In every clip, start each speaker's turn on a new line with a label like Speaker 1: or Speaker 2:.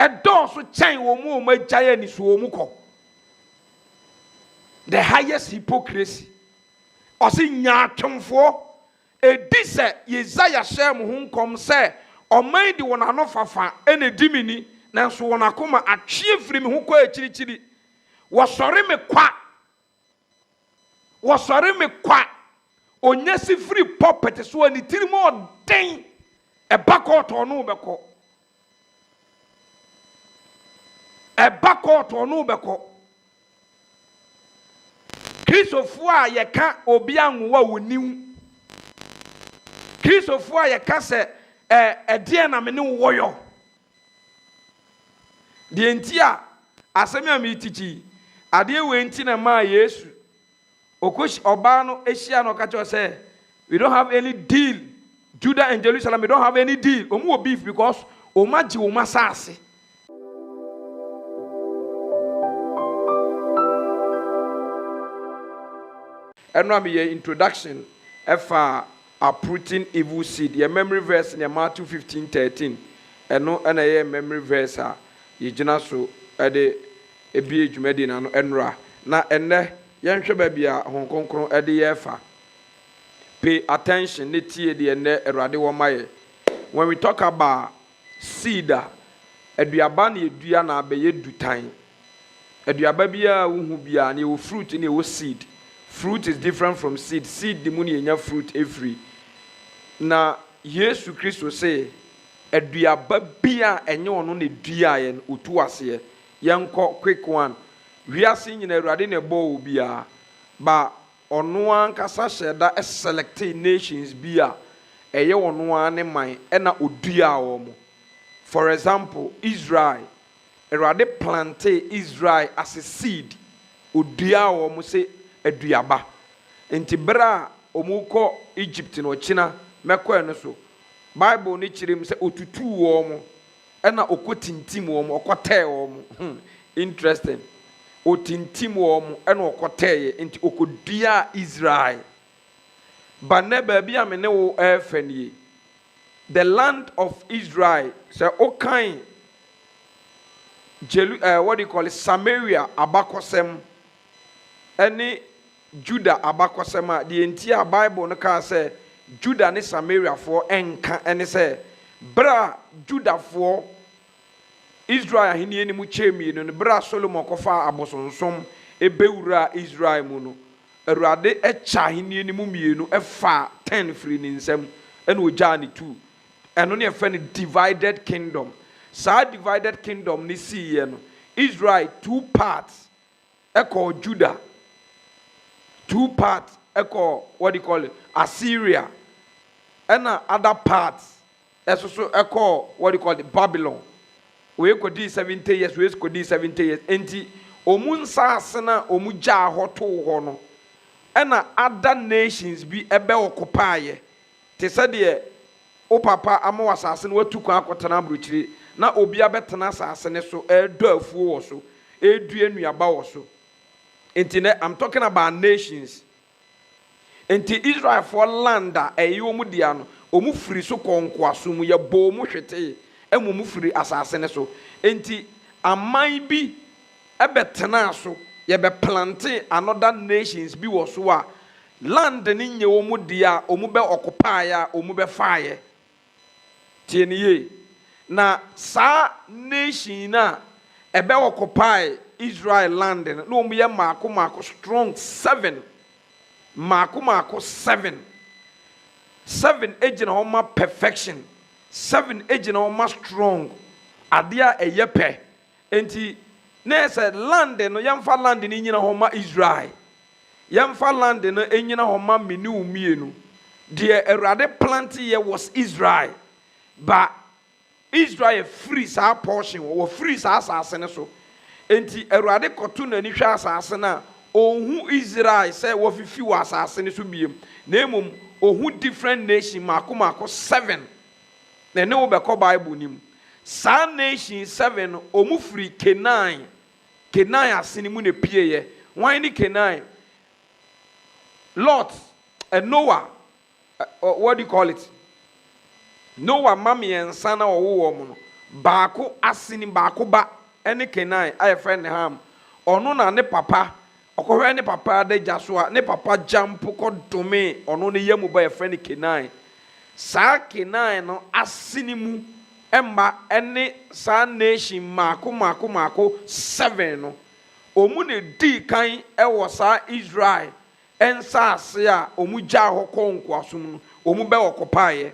Speaker 1: ɛdɔɔso kyɛn wɔn mu wɔn agyae ani so wɔn mu kɔ. The highest hypocrisy. Ɔsi nyaatwomfoɔ edi sɛ Yesaya hyɛ mo ho nkɔm sɛ ɔman di wɔn ano fafa ɛna edi mi ni nanso wɔn akoma atwie firi mi ho kɔ akyirikyiri. Wɔsɔre me kwa. Wɔsɔre me kwa. Onyesi firi pulpit so ani tiri mu ɔden ɛba kɔɔtɔ no bɛkɔ. Ɛba kɔɔtɔ no bɛkɔ. Kristofoɔ a yɛka obi anwowa wɔ niw. Kristofoɔ a yɛka sɛ ɛdeɛ na me ne wo wɔyɔ. Deɛ nti a asɛm a me tikyi adeɛ wɔ nti na maa Yesu okoshi ɔbaa no ehyia no ɔka kyerɛ sɛ we don't have any deal. Judah and Jerusalem, we don't have any deal. Omu wɔ beef because ɔma gye ɔma saase. Ɛno a meyɛ introduction ɛfa uprooting evil seed. Your memory verse in Matthew 15:13. Ɛno ɛna yɛ memory verse a yɛgyina so ɛde ebie dwumadi na no ɛnora. Na ɛnɛ yɛnhwɛ baabi a Honhom Kronkron ɛde yɛ fa. Pay attention ne tie de ɛnɛ Awurade wɔ ma yɛ. When we talk about seed, aduaba na edua na abɛyɛ dutan. Aduaba biara wohu biara na ɛwɔ fruit na ɛwɔ seed. Fruit is different from seed. Seed the money enya fruit every. Na Yesu Kristo say, aduaba bia enye ono ne dua yen otu ase. Yenko quick one. Wiase nyina Awurade ne bo bia. Ba ono ankasa hyeda a selected nations bia eye ono ane man ena odua omo. For example, Israel. Awurade planted Israel as a seed. Odua omo say aduaba. Enti bra omuko Egypt no china mekɔ no so. Bible ni kyerem sɛ otutu wo mo ɛna okotintim wo mo okɔtɛɛ wo mo. Interesting. Otintim wo mo ɛna okɔtɛɛ enti okodua Israel. Bane baabi a me ne wo ɛfɛnie. The land of Israel sɛ okan what do you call it, Samaria abakɔsɛm ɛne Judah abakɔsɛm a the entire Bible no ka sɛ Judah ne Samaria for enka ɛne sɛ bra Judah for Israel ahini ni mu chemi no bra Solomon kɔfa abosonsom ebewura Israel mu no Awurade ɛcha ahini ni mu mienu ɛfa 10 firi ne nsam ɛna ogya ne 2 ɛno ne ɛfɛ ne divided kingdom. Sa divided kingdom ni si ye no Israel 2 parts ɛkɔ Judah, 2 parts echo what do you call it, Assyria, and other parts also echo what do you call it, Babylon. We could do 70 years, we could do 70 years. Enti omun sasana omuja hoto hono. And other nations be ebe occupy. Te said ye o papa amo assassin we took akotana bruchiri na obi abetena asasene so do afuo so edue nuaba wo so. Enti I'm talking about nations. Enti Israel for land a omu dia no omu firi so konkoaso mu ye bo mu hwete emu firi asase ne so. Enti aman bi ebetena so ye be planting another nations bi wo so a land ni nye omu dia omu be occupy a omu be fire. Tieniye na sa nation na ebe occupy Israel land no omu ye mako strong 7 mako 7 agent homa perfection 7 agent homa strong adia eyepe enti na say land no yamfa land ni nyina homa Israel yamfa land no enyina homa meni umienu de Awurade plant ye was Israel but Israel free sa portion or free sa asase ne so enti Awurade koto na ni hwa asase na ohu Israel say wo fifi wa asase ne so biem na emom ohu different nation mako 7 na ne wo be ko Bible nim sa nation 7 omu free Canaan asene mu ne pieye wan ni Canaan Lot and Noah what do you call it Noah mami ensa na owo mo no baako asini baako ba ene Kenai aye friend Ham ono na ne papa okohwe ne papa de jaso ne papa jump ko dome ono ne yamu ba ye friend Kenai sa Kenai no asini mu emma ene sa nation mako 7 no omu ne di kan ewo sa Israel ensa ase a omu gya ho konko asum no omu be okopaye.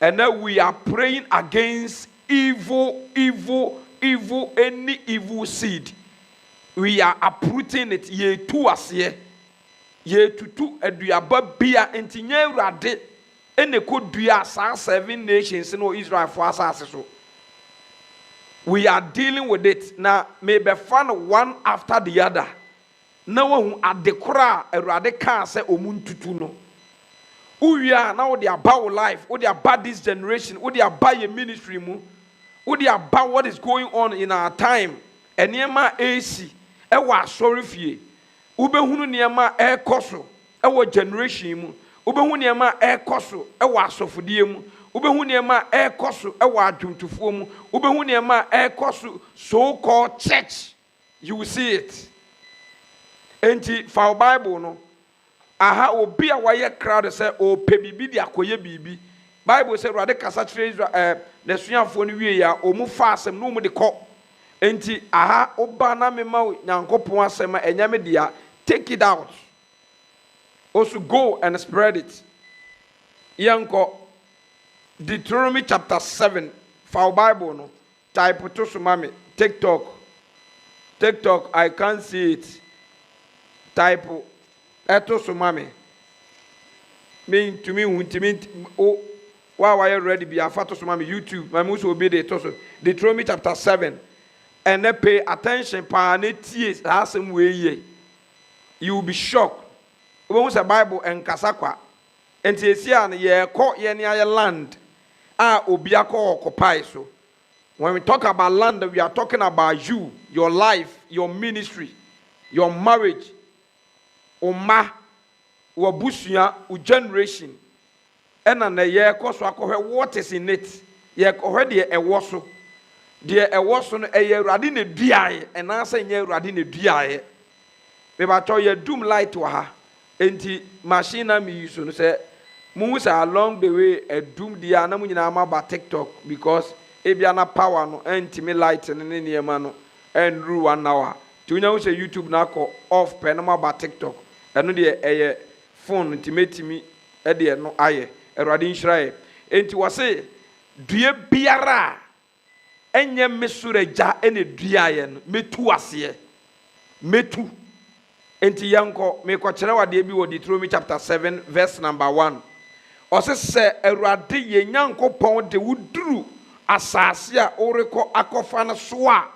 Speaker 1: And now we are praying against evil, any evil seed. We are uprooting it. Ye tu asye. Ye tutu eduaba bia entinye rade. Ene ko dua sa 7 nations in Israel for asase so. We are dealing with it. Now, maybe fan one after the other. Now, who adekora erade kan se omuntutu no. We are now they are about life, who they are about this generation, who they are about your ministry, who they are about what is going on in our time. And Niema AC, ewa sorry fie. Ube hunu Niema air koso, ewa generation, Ube hunu Niema air koso, ewa sofudie Ube hunu Niema air koso, ewa adwumtufuo Ube hunu Niema air koso, so-called church. You will see it. Enti for Bible no. Aha obi a waye crowd say o pe bibi di akoye bibi Bible say rade kasa kire Israel na suafo no wie ya o mu fa asem no mu de kɔ enti aha oba na me ma Nyankopon asem enya me dia take it out also go and spread it yanko Deuteronomy chapter 7 for Bible no type to so mame TikTok I can't see it type eto so mame me to me oh why are you ready be afato so mame YouTube my muso obi de to so Deuteronomy chapter 7 and they pay attention pa na tie asem we ye you will be shocked when the Bible and kasakwa enti esia na ye kɔ ye ne aye land obi akɔ occupy so when we talk about land we are talking about you, your life, your ministry, your marriage, Oma, Wabusia, generation. And na ye koso akohwe what is in it. Ye kohwe de e woso. De e woso no e Awurade na duae. And answer nye Awurade na duae. Me ba to ye doom light wa ha. Enti machine na me use no say mu say along the way a doom dia na mu nyina ma ba TikTok because ebia na power no enti me light ne niema no and ru 1 hour. Ti unya say YouTube na ko off pe na ma ba TikTok. Eno de eye phone ntimetimi e de no aye Awurade nhirae enti wose due biara enye mesureja ene duaye no metu ase metu enti yanko me ko kire wade bi wo Deuteronomy chapter 7 verse number 1 ose se Awurade ye Nyankopon de wuduru asase a oreko akofa no so a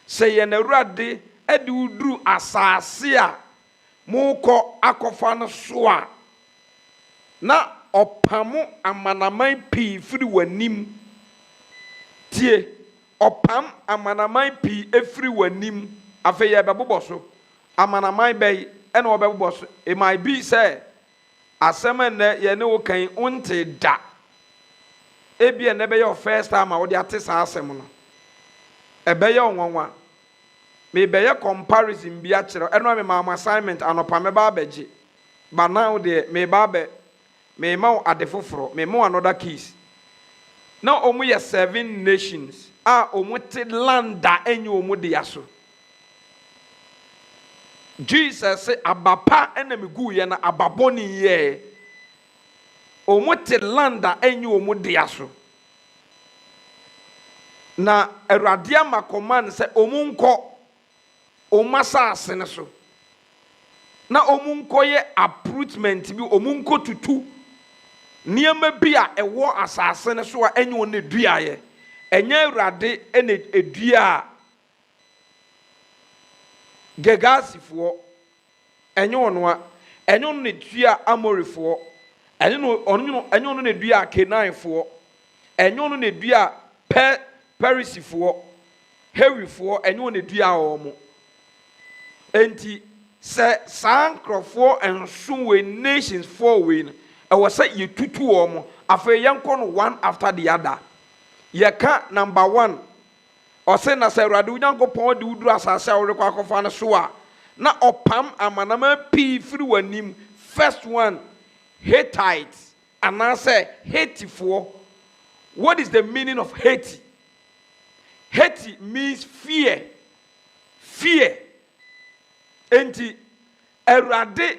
Speaker 1: se ye na Awurade e de wuduru asase a muko akofa no so a na opamo amanaman pi firi wanim tie opam amanaman pi efiri wanim afa ye bebobo so amanaman bay e na obebobo so e might be say asem na ye ne wo kan unte da ebia na be your first time a wo de atesa asem no e be ye onwanwa me be ye comparison bi a kire eno me ma assignment anopa me ba abeje but now de me ba be me ma adefoforo me ma another keys now omu ye 7 nations omu te landa enye omu de yaso Jesus say abapa ena megu ye na ababoni ye omu te landa enye omu de yaso na Awurade ama command say omu nko omasa asene so na omunko ye uprootment bi omunko tutu niema bi a ewo asase ne so a enye on edua ye enye Awurade ene edua gegasifo enye ono a enye on ne dua amorifo enye on ne dua kenaifo enye on ne dua perisifo hewifo enye on ne dua omo enti se sankrofo enso we nations for we e wo say ye tutu omo afa yanko no one after the other Yeka number 1. Ose na se Awurade Onyankopɔn de wuduru asase a worekɔ akɔfa no so a na opam amanama pii firi wanim. First one, Hittites, and I say Haitifoɔ. What is the meaning of Haiti? Haiti means fear. Fear. Enti Awurade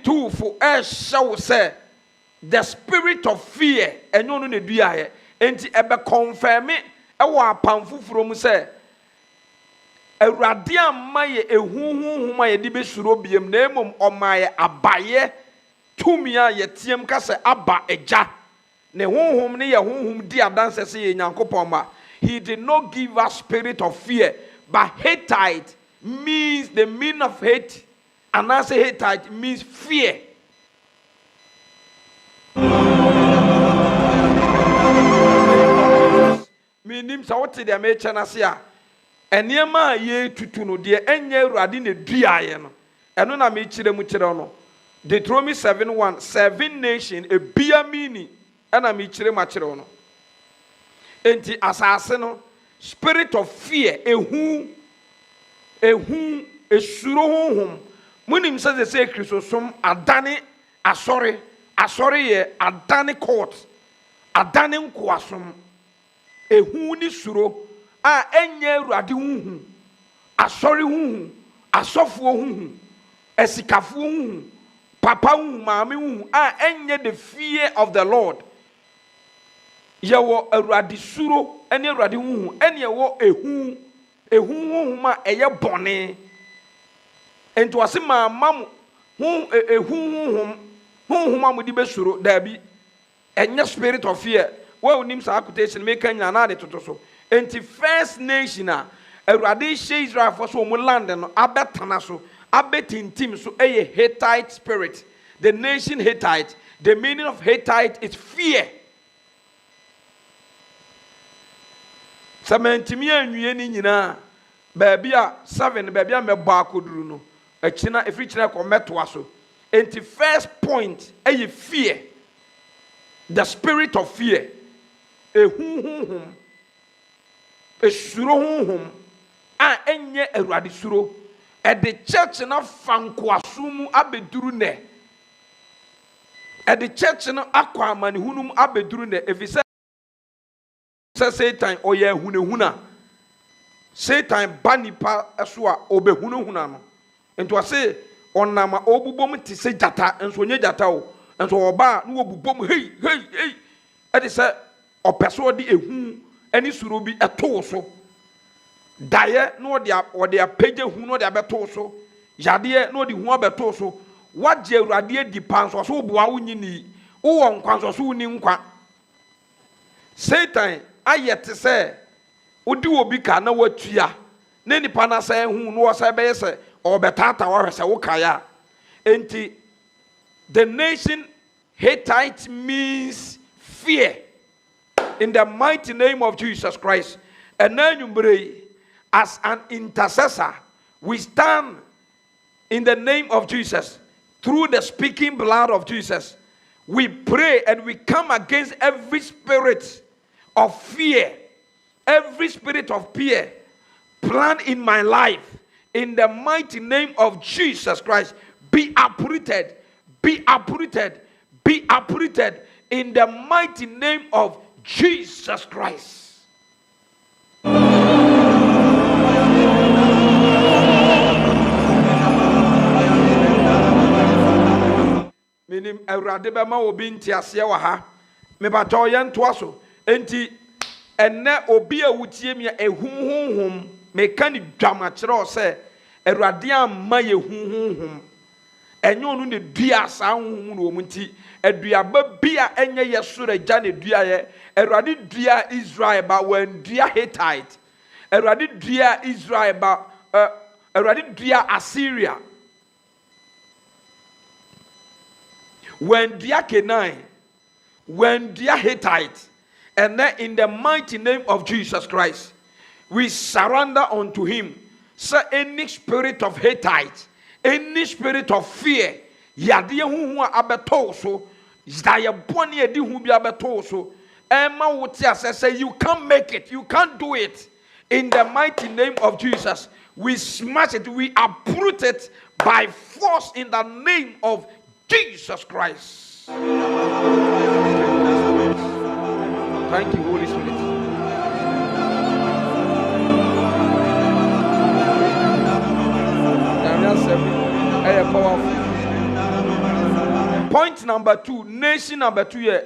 Speaker 1: tufo show say the spirit of fear enyo no na duaye. Enti ebe confirm e wo apam fufuro mu say Awurade amma ye ehuhuhum a ye di be suro biem na emom omaye abaye tumi a ye tiem ka se aba eja ne huhum ne ye huhum di adanse se ye Nyankopɔn ma. He did not give us spirit of fear, but Hittite means the meaning of hate, and I say Hittite means fear. Meaning so what the me chana sia eniema ye tutu no de enye Awurade ne duaye no eno na me chire mu chire no. Deuteronomy 7:1 7 nation e bia mini ena me chire ma chire no. Enti asase no spirit of fear esuro honhom munim se Kristosom adane asore ye adane court adane nkoasom ehu ni suro a enye Awurade huhu asore huhu asofuo huhu esikafuo huhu papa huhu maame huhu a enye the fear of the Lord. Yewo Awurade suro ene Awurade huhu ene yewo ehu ma eye bone ento ase mamam hu ehu ma di be suro dabi enye spirit of fear. Wa unim sa quotation make anya na de toto so enti first nation a Awurade she Israel for so mo land no abetana so abetintim so eye Hittite spirit. The nation Hittite, the meaning of Hittite is fear. Samantimi anwie ni nyina baabi a 7 baabi a mebɔ akoduru no akina efri kina ko metoa so enti first point eye fear, the spirit of fear. Ehuhuhum esuro huhum a enye Awurade suro e the church na fankoaso abeduru ne e the church na akwa amanehunum abeduru ne efise Satan oye hunehuna Satan banipa so a obehunehuna no ento ase onama obubom ti se jata enso onye jata o enso oba na obubom hey e de se opeso de ehu ani suro bi eto so daye no de apage hu no de abeto so yade no de hu abeto so waje Awurade di panso so boa wunyini wo nkwanso so wuni nkwa. Satan ayete se odi obi ka na watua ne nipa na se hu no wo se be se obetata wa hwese wo kaya enti the nation Hittite means fear. In the mighty name of Jesus Christ, and then as an intercessor, we stand in the name of Jesus through the speaking blood of Jesus. We pray and we come against every spirit of fear, every spirit of fear planned in my life. In the mighty name of Jesus Christ, be uprooted, be uprooted, be uprooted in the mighty name of Jesus Christ. Minim Awurade bema obi ntiase wa ha me bato ye ntoa so enti enne obi a wutie mi ehunhunhum me kan dwama kire o se Awurade amma ye hunhunhum enye onu ne dua sa hunhum no omunti aduaba bia enye ye soro agya ne dua ye Awurade dua Israel ba wan dua Hittite Awurade dua Israel ba Awurade dua Assyria when dua Canaan when dua Hittite. And then in the mighty name of Jesus Christ we surrender unto him. So any spirit of Hittite, any spirit of fear, yade hu abeto so, zaya boni edi hu bi abeto so, Emma would say, you can't make it, you can't do it. In the mighty name of Jesus, we smash it, we uproot it by force in the name of Jesus Christ. Thank you, Holy Spirit. Powerful. Point number 2, nation number 2 here,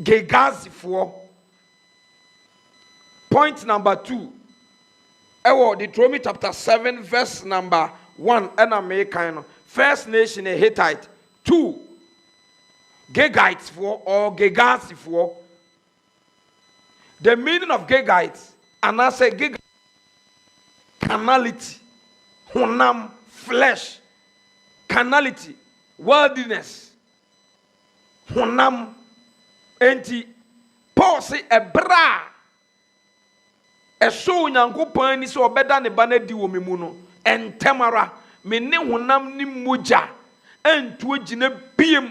Speaker 1: Gegazifo. Point number 2. Deuteronomy chapter 7, verse number 1. And I make kind of first nation a Hittite. 2. Gegites for or Gegasi for. The meaning of Gegites, and I say Geg carnality, honam, flesh, carnality, worldliness, honam, enti. Paul say a bra. A show Yankopon ni so obeda ne ba na di wo memu no entemara me ne honam ni moja entu agina biem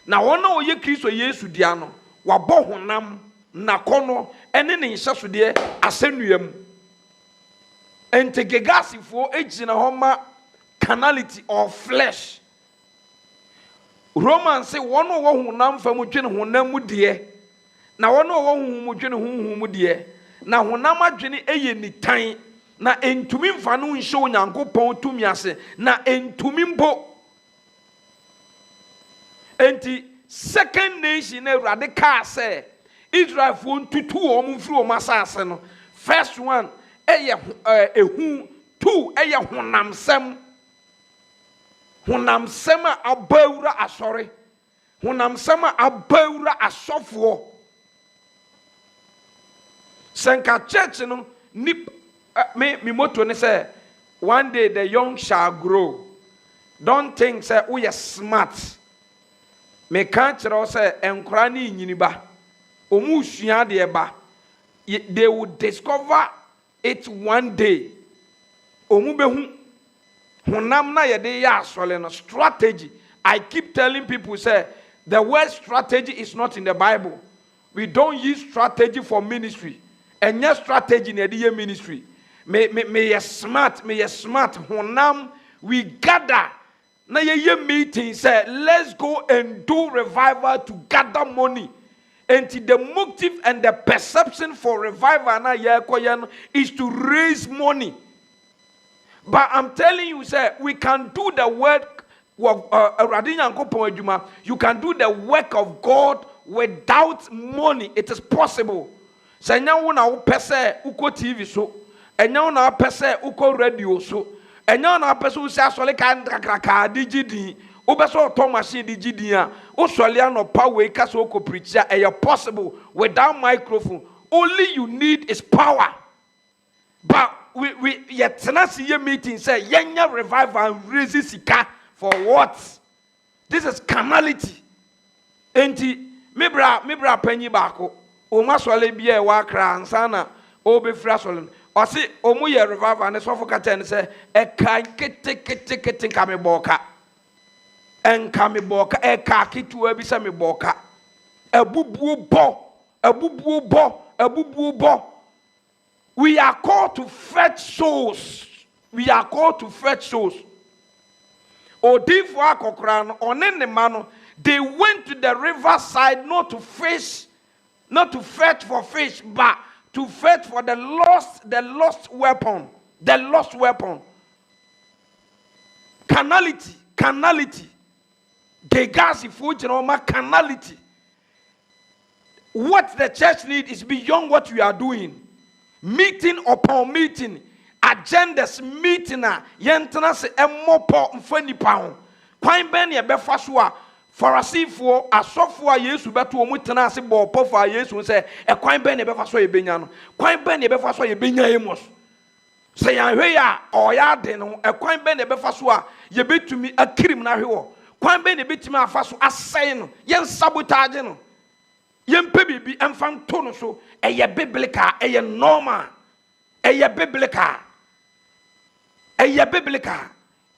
Speaker 1: na wona oye Kristo Yesu dia no wabɔ honam na kono ene ne nhyeso de asenuam entegegasifo agina homa carnality or flesh. Romans say wono wo honam fa mu dwene honam mu de na wono wo honhum mu dwene honhum mu de na honam adwene eye nitan na entumi mfa no nhye Onyankopɔn tumi ase na entumi mpo enti second nation na radical say Israel fo ntutu o mfiri o masase no. First one eye ehu, 2 eye honamsem a abawura asɔre, honamsem a abawura asɔfo. Senka church no me motto ne say one day the young shall grow. Don't think say we are smart. Me can't say enkora ni nyini ba. Omu sua de ba. They will discover it one day. Omu behu honam na ye de ya asole no strategy. I keep telling people say the word strategy is not in the Bible. We don't use strategy for ministry. And your strategy in the ministry. May you smart. Honam, we gather. Now your meeting say, let's go and do revival to gather money. And the motive and the perception for revival now is to raise money. But I'm telling you, say we can do the work of you can do the work of God without money. It is possible. Sanya wona wo pese uko TV so enya wona pese uko radio so enya wona pese wo sia sole kan kraka digidi wo be so to machine digidi a wo sole anopa we ka so ko preach a possible without microphone. Only you need is power. But we yet tenasi ye meeting say yenya revival and raise sika for what? This is carnality. Enti mebra panyi bako Oma swale biye wa kra ansana obe fra swale osi omu ye revival ne sofo kata ne se e kan kete kame boka enka me boka e ka kitu abi se me boka abubuo bo. We are called to fetch souls. Odifo akokra no one ne ma no they went to the riverside not to fetch for fish, but to fetch for the lost weapon. Carnality. Gegasi fujinoma carnality. What the church needs is beyond what we are doing. Meeting upon meeting, agendas meeting yentana se emopo mfani paun. Kwan ben ye befa so a Pharisee asofo a Yesu beto omu tena ase bo pofo a Yesu se e kwan ben ne befa so ye benya no kwan ben ne befa so ye benya Amos se yan hwe ya o ya de no e kwan ben ne befa so a ye betumi akirim na hwe wo kwan ben ne betumi afa so asɛe no yen sabotage no yen pe bibi emfam to no so e ye biblical e ye normal e ye biblical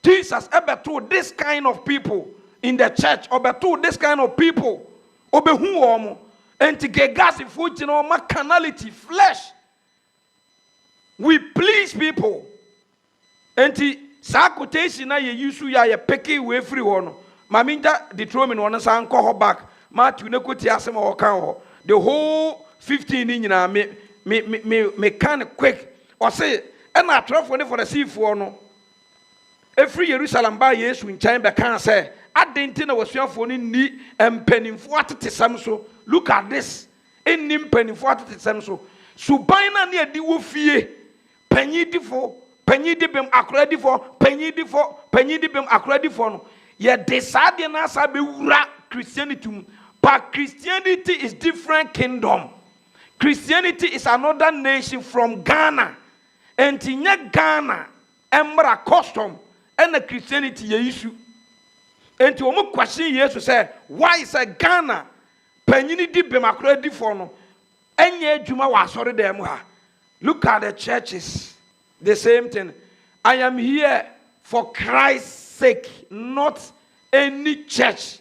Speaker 1: Jesus ever told this kind of people in the church, obeto this kind of people, obehu omo, and to get gas if we you know my carnality, flesh. We please people, and to quotation na ye use ya ye peke we free one. Maminta determine one san call her back. Matthew ne kuti asem o kan ho. The whole 15 in na me kind of quick. Or say, and I try for the sea for no. Every Jerusalem by Yesu in China can say, I didn't know was your phone in need and penny for what it is so. Look at this. In nim penny for what it is so. So by na near the woofie, penny defo, penny dibim accredi for, penny defo, penny dibim accredi for. Yet decide and as I be Christianity. But Christianity is different kingdom. Christianity is another nation from Ghana. And in Ghana, Embra custom and the Christianity issue. And to almost question yes say, why is a Ghana? Penini di bemakre for no. Enye juma was sorry them. Look at the churches. The same thing. I am here for Christ's sake, not any church.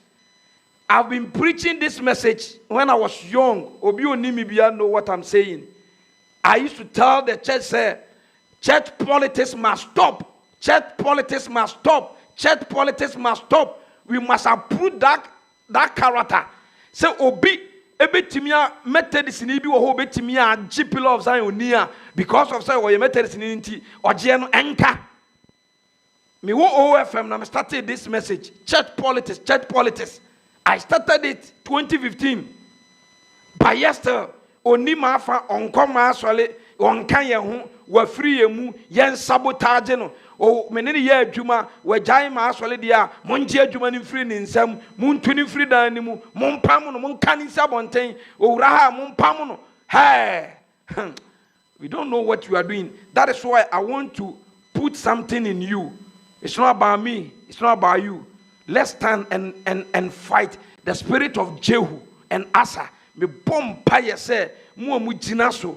Speaker 1: I've been preaching this message when I was young. Obi Onimibia know what I'm saying. I used to tell the church, say, church politics must stop. Church politics must stop. Church politics must stop. We must uproot that character. So Obi ebetimia Methodist ni bi wo ho betimia GP of Zionia because of say we Methodist ni nti oje no enka. Me wo OFM na me started this message. Church politics, church politics. I started it 2015. By yesterday, oni mafa onkoma asole onka ye ho wa free ye mu yen sabotage no. O menene ye adwuma wa gyan ma asole dia monje adwuma ni free ni nsam muntu ni free dan ni mu monpam no monka ni sabonten owura ha monpam no. Hey. We don't know what you are doing. That is why I want to put something in you. It's not about me, it's not about you. Let's stand and fight the spirit of Jehu and Asa. Me bomb pie say mu jinaso.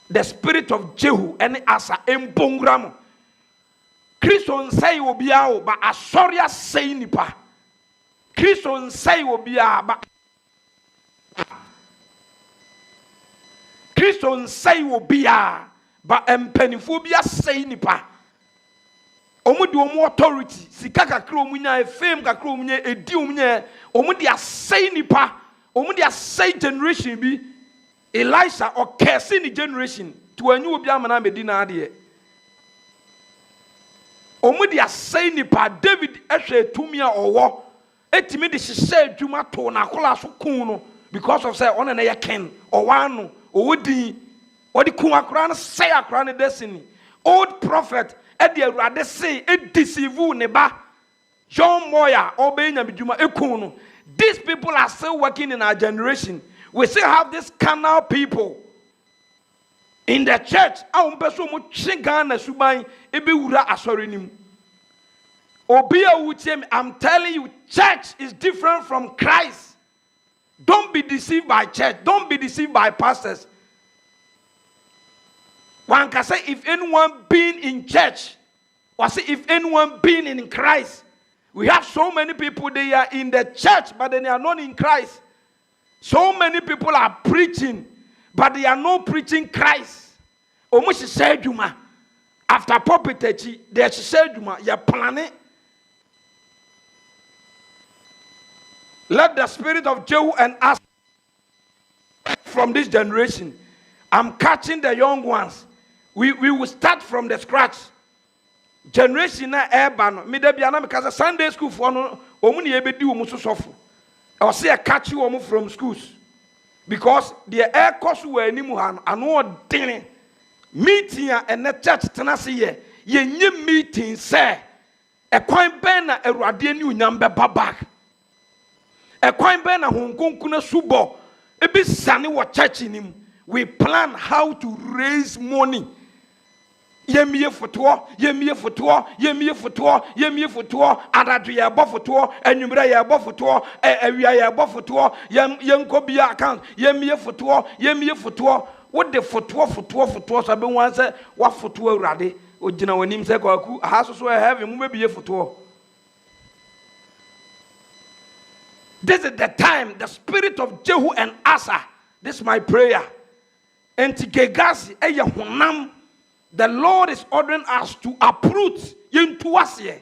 Speaker 1: The spirit of Jehu and Asa embongramo. Christian say obiao but asoria say nipa. Christian say obia but Christian say obia but empeniphobia say nipa. Omu di omu authority sika kakra omu nya fame kakra omu nya edi omu nya omu di asay nipa omu di asay generation bi Elisha or curse ni generation to anyu obi amana medi na ade omu di asay nipa David ehwe tumi a owo etimi di hyehyɛ adwuma to na akola so kun no because of say on na ye ken owano owodi odi kun akora no say akora no destiny old prophet edi awurade say e deceive ne ba John Moya obeynya bidwuma ekun no. These people are still working in our generation. We still have this carnal people in the church. A umpeso mu chiga na suban ebe wura asori nim. Obi a wutem, I'm telling you, church is different from Christ. Don't be deceived by church. Don't be deceived by pastors. One can say if anyone being in church, or say if anyone being in Christ. We have so many people, they are in the church, but they are not in Christ. So many people are preaching, but they are not preaching Christ. Almost said Juma. After puppetry, they said Juma, you're planning. Let the spirit of Jehu and us from this generation. I'm catching the young ones. We will start from the scratch. Generation na urban me da bia na because Sunday school for no omu ne ebedi omu sosofo I was say catch you omu from schools because the air course we animu ha ano odene meeting and the church tenase ye nye meeting say e kwan ben na awurade ani unyam beba back e kwan ben na honkonku na subo e bi sane wo church nim we plan how to raise money. Yemiye foto, adadu ya bo foto, enumere ya bo foto, ewia ya bo foto, yenko bia account, yemiye foto, what the foto so be wan say wa foto awurade, ogina wanim say kwaku, ha so so have mu be foto. This is the time, the spirit of Jehu and Asa. This is my prayer. And Tigegasi, Eyahunam, the Lord is ordering us to uproot into us here.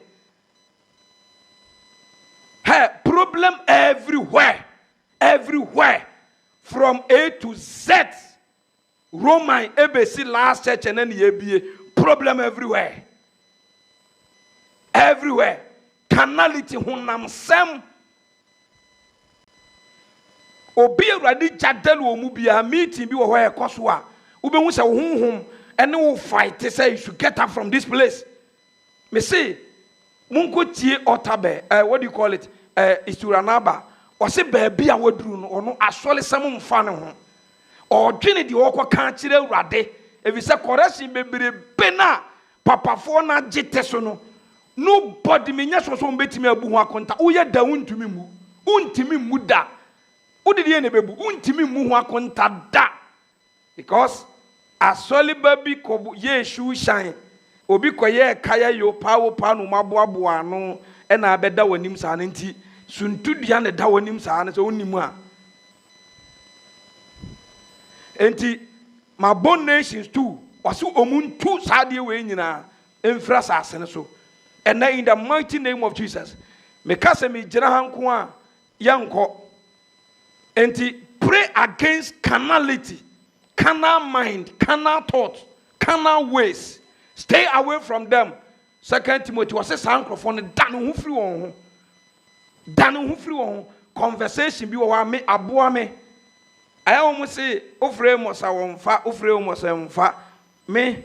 Speaker 1: Hey, problem everywhere. Everywhere. From A to Z. Roman, ABC, last church, and then the problem everywhere. Everywhere. Carnality, hunam sem. Obi already jadel wo mu bia meeting bi wo ho ekoso a ubehun se honhom ene wo fight say you should get up from this place. Me say munko tie otabe what do you call it isturanaba o se baabi a waduru no ono asole sam mfa ne ho o dwene di wo kan kire awurade ebi se correction bebrebe na papafo na gite so no nobody me nya so mbetimi abu ho akonta wo ye da untumi mu untimi mu da. Because asoli baby ko ye shoe shine obi ko ye kaya yo pawo panu maboabo ano e na abeda wanim sa na nti suntudua ne da wanim sa na so onimu a enti my born nations too waso omuntu sade we nyina emfra sase so and in the mighty name of Jesus me kase me gina hanko a yanko. And pray against carnality, carnal mind, carnal thoughts, carnal ways. Stay away from them. 2 Timothy was a microphone. Danu free on. Danu free on. Conversation be wa me aboa me. I almost say ofre mo sa wonfa, ofre mo sa wonfa. Me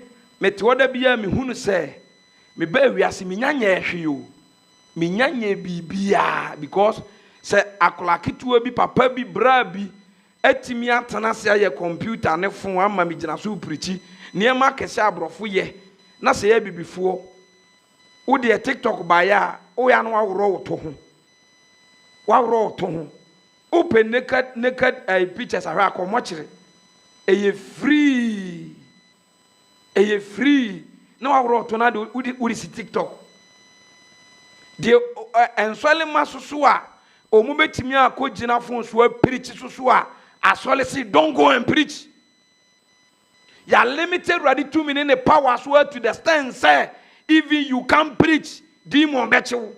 Speaker 1: to oda bia me hunu say me ba wiase me nyanya ehwe o. Me nyanya bibia because se akola ketua bi papa bi bra bi atimi atana se aye computer ne fon ama me gina so prichi niema kese abrofo ye na se ya bibifo wo de TikTok ba ya wo ya no awro wo to ho wawro to ho open naked pictures ahwa akomo kire eye free na wawro to na de wo si TikTok de ensole masoso a omu betimi akogina fon so preach so a asole say don't go and preach. You are limited ready 2 minutes the power so to the stand say even you can't preach demon betchu.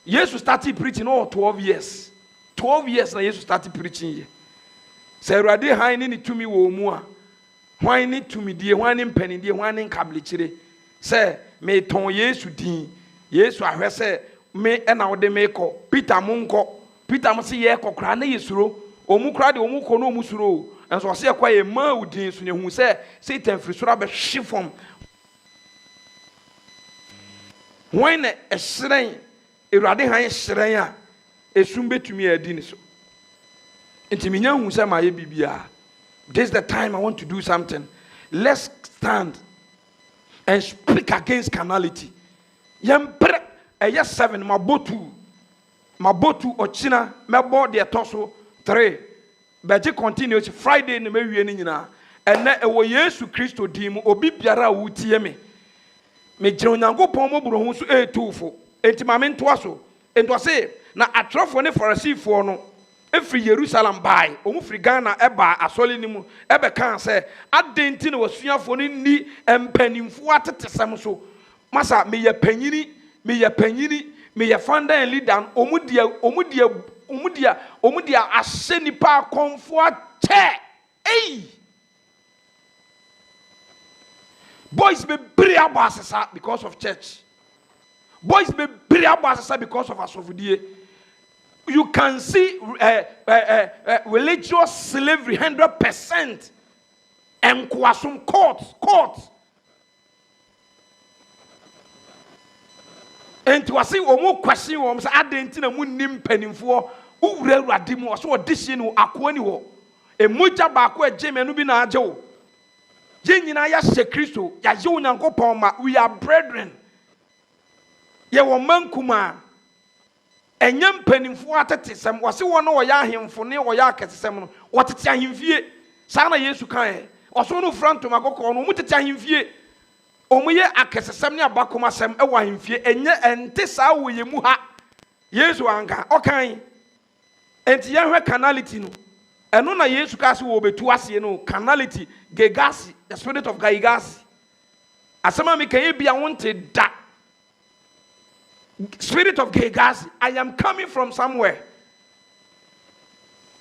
Speaker 1: Jesus started preaching all 12 years. 12 years na Jesus started preaching here. Say ready hine ni to me wo mu a. Hwan ni to me die, hwan ni mpani die, hwan ni nkable kire. Say me ton Yesu din. Yesu ahwe say me ena wo de me ko Peter munko Peter mo se ye kokra na yesuro omu kra de omu ko no omu suro enso se kwa ye ma udin so ne hu se Satan firi sura be hwefom when e hyiren Ewurade han hyiren a esum betumi adi ni so enti nya hu se ma ye bibia. This is the time I want to do something. Let's stand and speak against carnality. Yempre yes 7 mabotu ochina mebo de toso 3 beje continues Friday no mewie ni nyina ene ewo Yesu Kristo dim obi biara a wutie me gire Onyankopon mo buro hu so etufo enti ma me ntoa so ento se na atrofo ne Farisifo no efri Jerusalem bai omu fri Ghana eba asole ni mu ebe kan se adenti na wasuafo ni empanimfo atetesem so masa me ye panyini me ye founder and leader omudia aseni pa komfo che eh boys be bria basasa because of church. Boys be bria basasa because of asofudie. You can see religious slavery 100% and kwasum court. And to say omo question wo say adenti na munnim panimfo uwura awurade mu so odihye no akoani wo emoja ba ko ageme no bi na agye wo ye nyina ya hye Kristo ya ye Onyankopon ma we are brethren ye wo mankuma enyam panimfo atetesem wo se wo no wo ya ahemfo ne wo ya aketesem no wo tete ahemfie sa na Yesu kan o so no franto makoko no mu tete ahemfie omuye akesesem ne abakoma sem e wa ahemfie enye ente sa wo ye mu ha Yesu anka okay enti yɛhwɛ carnality no ɛno na Yesu ka se wo betu ase no carnality gegasi the spirit of gegasi asema me kan bia wonte da spirit of gegasi I am coming from somewhere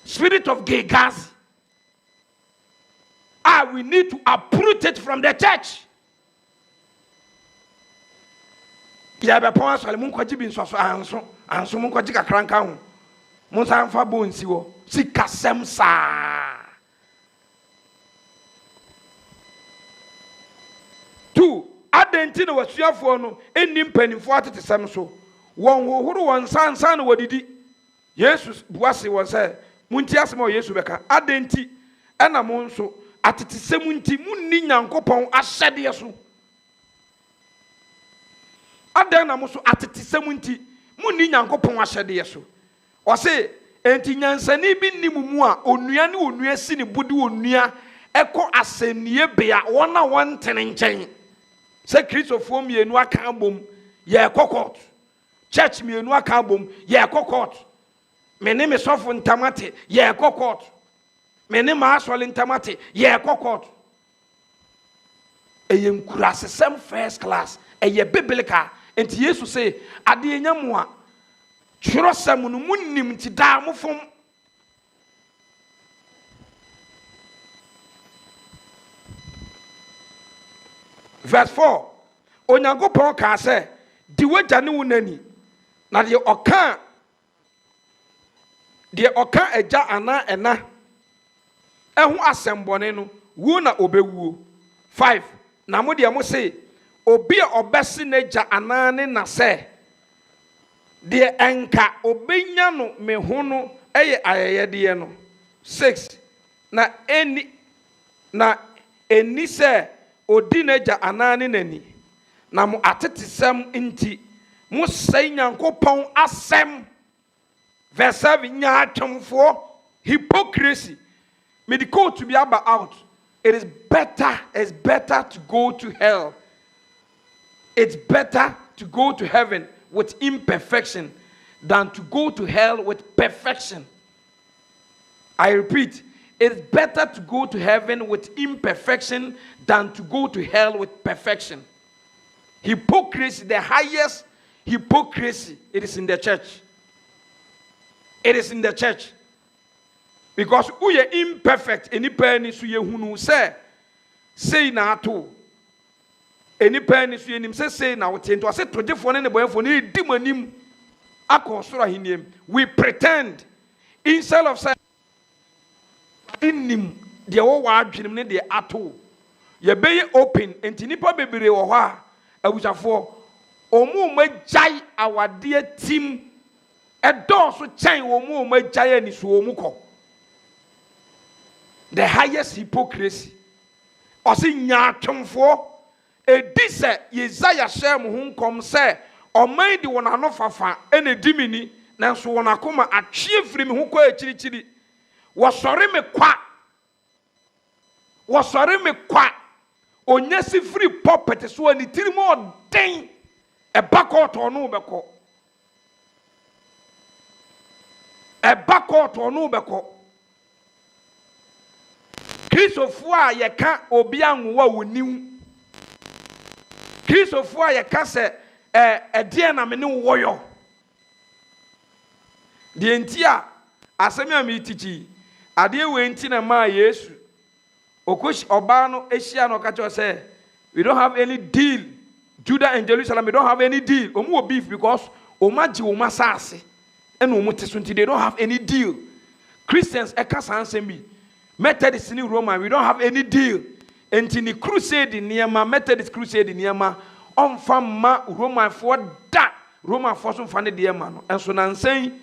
Speaker 1: spirit of gegasi we need to uproot it from the church. Ya be pon asole mun kwaji bi nsoso anso mun kwaji kakranka ho mun san fa bonsi wo sikasem saa. 2 adenti na wasuafo no enni mpanimfo atetesem so won hohoro won sansan na wadidi Jesus buase won se munti asem o Yesu beka adenti ena mon so atetesem nti munni Nyankopɔn ahyɛde so adan na mo so atetesem nti munni Nyankopɔn ahyɛde so o se enti nyansani bi nimumu a onua ne onua si ne budi onua ɛkɔ asɛnnie bea wona won tene nkyɛn se Kristofo mienu aka abom ye kokot church mienu aka abom ye kokot mene me sofo ntamate ye kokot mene ma asole ntamate ye kokot eyem kurasesem first class eye biblical enti Yesu say ade enyamo a twerosem no munnim ti da mofom verse 4 Onyankopɔn ka sɛ di wagya ne wonani na de ɔka agya ana ɛna ɛho asɛmbɔne no wuo na obɛwuo 5 na mo de mo se obi a ɔbɛse n'agya ana ne na sɛ de enka obenya no me ho no ɛyɛ ayɛyɛdeɛ no 6 na eni sɛ odi n'agya anane nani na mo atetesem nti mo sɛi Nyankopɔn asɛm verse 7 nyaatwomfo hypocrisy medical to be about out it is better to go to hell. It's better to go to heaven with imperfection than to go to hell with perfection. I repeat, it's better to go to heaven with imperfection than to go to hell with perfection. Hypocrisy, the highest hypocrisy, it is in the church. It is in the church. Because we are imperfect. Any penny so ye hunu say na ato. Any penny so ye nim say na wote. I said to defo ne boy for ne di manim akosoro ahinim. We pretend instead of saying inim de wo wa adwenem ne de ato. Ye be open enti nipa bebere wo ho a abusafo omu magyae awade tim edoso kyen omu magyae ani so omu kɔ. The highest hypocrisy. Osi nyaatwomfo edi se Yesaya hye mo ho nkom se oman di wona no fafa ene dimini nanso wona koma atwe firi me ho kɔ akirikyiri wosɔre me kwa onya si free puppet so ani tiri mo den e bakɔtɔ no bɛkɔ Kristofo a yɛka obi anwoa woniw Kristofo a yɛka sɛ ɛdeɛ na me ne woyɔ de enti a asɛm a me tichi adeɛ we enti na ma Yesu okoshi oba no ehia no ka cho say we don't have any deal. Judah and Jerusalem, we don't have any deal. Omu beef because omaji omasase and omutesunti, they don't have any deal. Christians ekasansemi Methodist in Roman, we don't have any deal. And in the crusade in Niama, Methodist crusade in Niama, on fama Roman for that Roman force on the Diamano. And so I'm saying,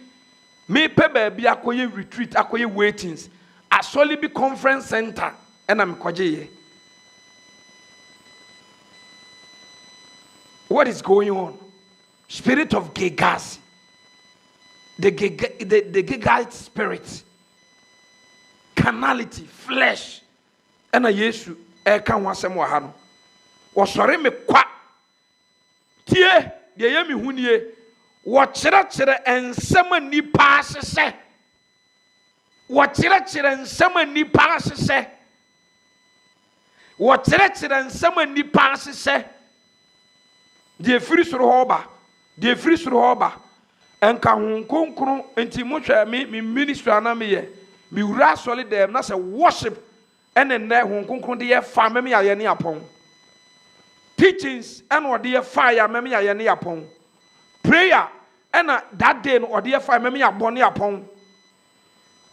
Speaker 1: me pebe be akoye retreat, akoye waitings, a Solibi conference center, and I'm kwaje. What is going on? Spirit of Gegas. The Gegite spirit. Carnality, flesh. And a Yesu, can want some wahano. Was sorry me qua. Tie, the yemi hunye. wɔkyerɛkyerɛ nsɛm a nnipa ahyehyɛ wɔkyerɛkyerɛ nsɛm a nnipa ahyehyɛ wɔkyerɛkyerɛ nsɛm a nnipa ahyehyɛ deɛ firi soro hɔ ba deɛ firi soro hɔ ba ɛnka ho kronkron nti mohwɛ me ministry ana meyɛ mewura asɔre dɛm na sɛ worship ɛne nnɛ ho kronkron de yɛfa mɛme yɛayɛ ne apɔn teachings ɛna ɔde yɛfa yɛ mɛme yɛayɛ ne apɔn prayer ɛna that day no ɔde yɛfa mɛme yɛabɔ ne apɔn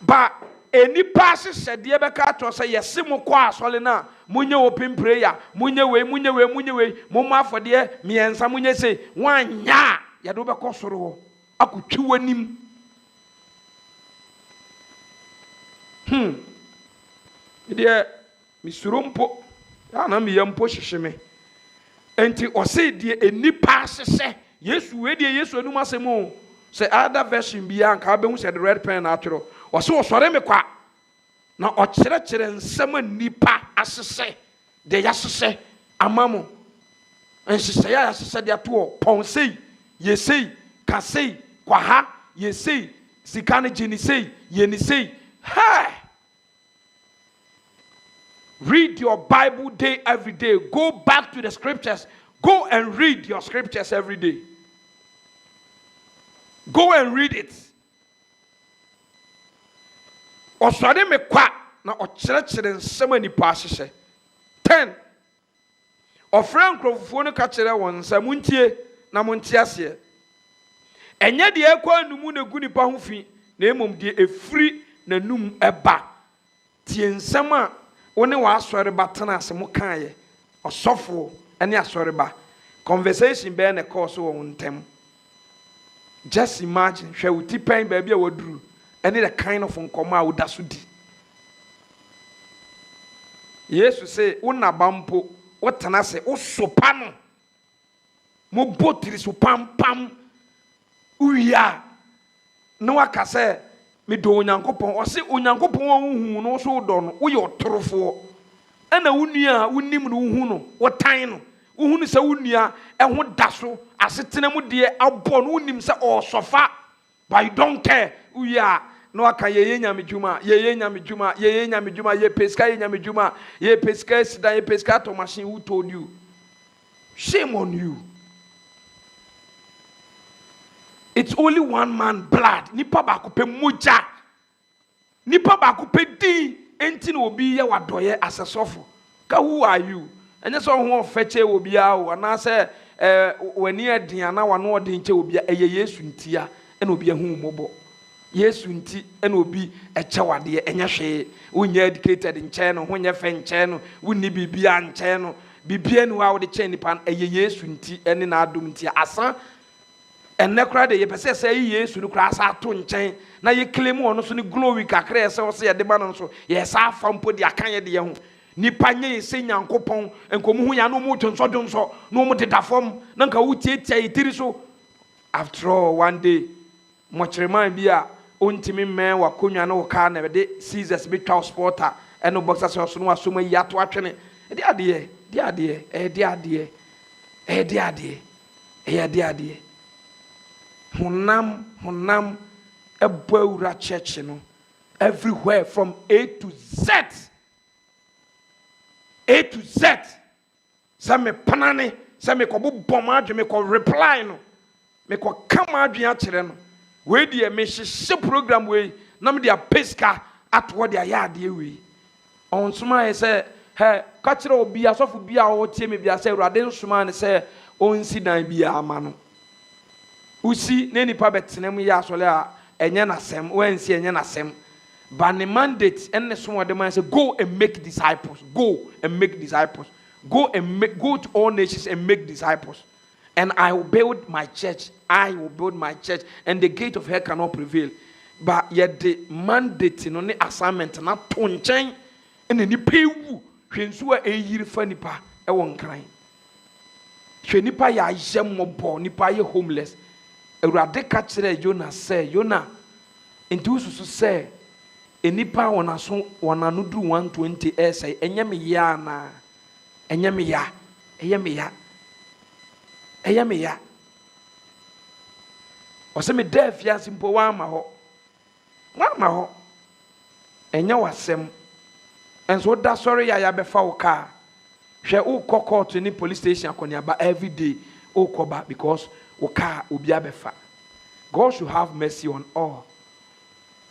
Speaker 1: ba enipa ahyehyɛdeɛ bɛka atɔ sɛ yɛse mo kɔ asɔre no a monye open prayer monye wei momma afɔdeɛ mmiɛnsa monye se woanyɛ a yɛde wobɛkɔ soro hɔ akɔtwi w'anim deɛ mesuro mpo ana meyɛ mpo hyehye me enti ɔse deɛ enipa ahyehyɛ yesu wei deɛ yesu anum asɛm o sɛ other version biara nka wobɛhu sɛ de red pen na atwerɛ ɔse ɔsɔre me kwa na ɔkyerɛkyerɛ nsɛm a nnipa ahyehyɛ deɛ yɛahyehyɛ ama mo nhyehyɛeɛ a yɛahyehyɛ de atoɔ pɔn sei yɛsei ka sei kwaha yɛsei sika no gye ne sei yɛne sei hey! Read your Bible day every day. Go back to the scriptures. Go and read your scriptures every day. Go and read it. Oswade me kwa na okyerɛkyerɛ nsɛm a nipa ahyehyɛ. 10. Ɔfrɛ nkurɔfoɔ no ka kyerɛ wɔn sɛ muntie na monte aseɛ. Ɛnyɛ deɛ ɛkɔ anumu na gu nipa ho fi na mmom deɛ ɛfiri n'anum ɛba. Tie nsɛm a wo ne w'asɔre ba tena ase mo kaeɛ ɔsɔfoɔ ne asɔre ba conversation bɛɛ na ɛkɔɔ so wɔ wo ntam. Just imagine hwɛ wo ti pɛn baabi a waduru ɛne the kind of nkɔmɔ a woda so di. Yesu sɛ wo naba mpo wotena ase wosopa no mo botiri so pampam uya na waka sɛ medɔ onyankopɔn ɔse onyankopɔn a wohu no so wodɔ no woyɛ ɔtorofoɔ ɛna wo nua a wonim no wohu no wotan no wohu no sɛ wo nua ɛho da so asetena mu deɛ abɔ no wonim sɛ ɔsɔfa but you don't care uya na waka yɛyɛ nyamedwuma yɛ pesika yɛ nyamedwuma yɛ pesika sida yɛ pesika to machine. Who told you? Shame on you. It's only one man blood. Nipa ba kupe moja. Nipa ba kupe di. Enti no obi ye wadoye asesofo. Ka who are you? Enye so ho feche obi a o na se wani adin na wano odin che obi eye Yesu ntia e na obi ahu mobo. Yesu nti e na obi eche wade enye hwe. Unya educated nche no, hunya fe nche no, wunni bibia nche no. Bibia no wa wo de che nipa eye Yesu nti ene na adom ntia asa. And nekra de yepese say Yesu no kra sa to nchen na ye claim ono so ne glory kakra se wo se ye de ba no so ye sa fampo de akan ye de ye ho nipa nye se nyankopon enkomu hu ya no mu tonso no mu de dafom na nka wo tietia yitiri so. After all, one day mochreman bi a ontimi men wa konwa na wo ka na de Caesars be twa sporter eno boxer so no asoma yi ato atwene de ade Honam ebawura church no everywhere from A to Z. Some me panane, some me ko bomad, me ko reply no, me ko come adwin akere no. We dey me hye program we na me dey pesca at what dey yard we. On suma say he ka kire obi asofo bi a o tie me bia say urade nsuma ne say onsi dan bia ama no. Usi ne nipa betenem ya asole a enye nasem wansi enye nasem ba ne mandate enne so wode man say go and make disciples go to all nations and make disciples and I will build my church and the gate of hell cannot prevail. But yet the mandate no ne assignment na to nchen ene nipa ewu hwensu a eyiri fa nipa e won kran hwe nipa ya yemmobo nipa ye homeless. Erade ka kire Jonah say Jonah enti ususu say enipa wona so wona no duru 120 say enye me ya na enye me ya ɔsɛ me da afiase mpo wama hɔ ɛnyɛ wasɛm ɛnso woda sɔre yɛ a yɛabɛfa wo kaa hwɛ wokɔ court ne police station akɔneaba every day wokɔba because wo kaa obi abɛfa. God should have mercy on all.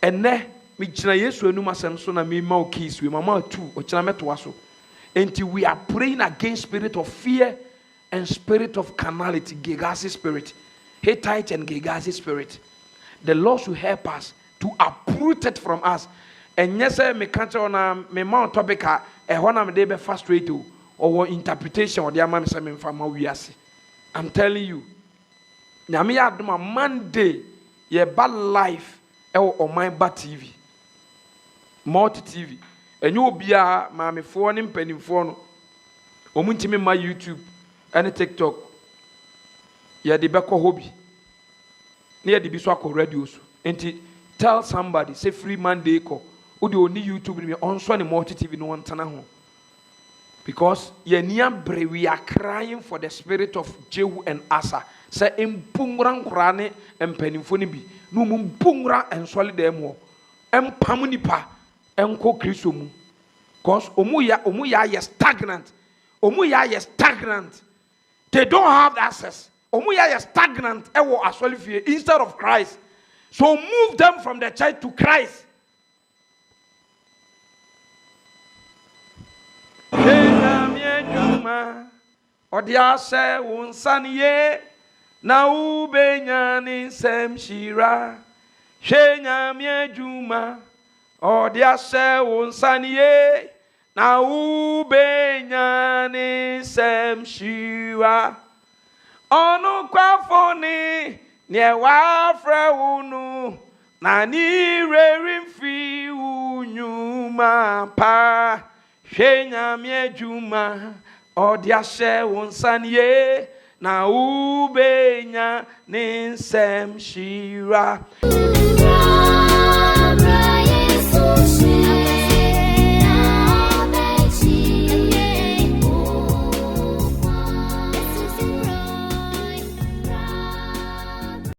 Speaker 1: Ɛnɛ megyina Yesu anum asɛm so na mema wo keys we mama tu ɔkyena mɛtoa so. Until we are praying against spirit of fear and spirit of carnality, Gegasi spirit, Hittite and Gegasi spirit. The Lord should help us to uproot it from us. And yes, me can't on me mount topic a one me be frustrated or interpretation or the amount of me from we are. I'm telling you, now me had my Monday, ye bad life on my bad TV, multi TV. And you be a mammy phone and penny phone. Omuntimi my YouTube and TikTok. Yeah, the Beko hobby. Near the Biswako radios. And tell somebody, say free Monday ko. Udi only YouTube me on so multi TV no one tana home. Because ye niabre we are crying for the spirit of Jehu and Asa. Say impungran krane and penny phone bi. No mumpungra and solid demo. Pamunipa. Enko kristomu because omuya is stagnant. Omuya is stagnant. They don't have access. Omuya is stagnant. Ewo aswalifie instead of Christ. So move them from the church to Christ. Odia se unsaniye na ubenyani semshira. Shenya miejuma. Odia se unsaniye na ubenyani semshira. Onu kwafoni nye wafre unu na nirerimfi unyuma pa. Shenya miejuma. Odia se unsaniye na ubenyani semshira.